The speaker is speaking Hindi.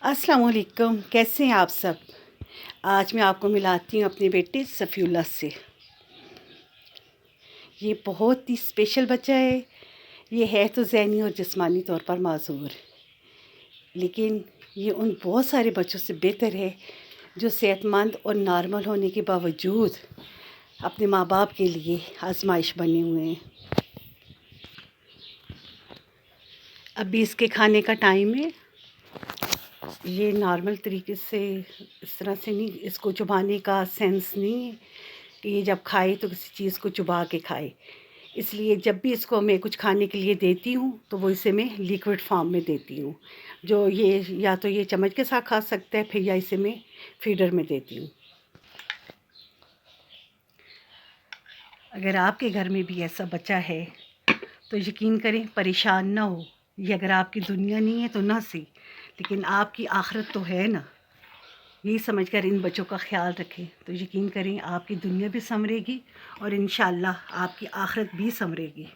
अस्सलाम वालेकुम, कैसे हैं आप सब। आज मैं आपको मिलाती हूँ अपने बेटे सफ़ीउल्लाह से। ये बहुत ही स्पेशल बच्चा है। ये है तो ज़हनी और जिस्मानी तौर पर माज़ूर, लेकिन ये उन बहुत सारे बच्चों से बेहतर है जो सेहतमंद और नॉर्मल होने के बावजूद अपने माँ बाप के लिए आजमाइश बने हुए हैं। अभी इसके खाने का टाइम है। ये नॉर्मल तरीके से इस तरह से नहीं, इसको चबाने का सेंस नहीं है कि ये जब खाए तो किसी चीज़ को चबा के खाए। इसलिए जब भी इसको मैं कुछ खाने के लिए देती हूँ तो वो इसे मैं लिक्विड फॉर्म में देती हूँ, जो ये या तो ये चम्मच के साथ खा सकता है, फिर या इसे मैं फीडर में देती हूँ। अगर आपके घर में भी ऐसा बच्चा है तो यकीन करें, परेशान ना हो। ये अगर आपकी दुनिया नहीं है तो ना सही, लेकिन आपकी आखिरत तो है ना। यही समझकर इन बच्चों का ख्याल रखें तो यकीन करें आपकी दुनिया भी संवरेगी और इंशाअल्लाह आपकी आखिरत भी संवरेगी।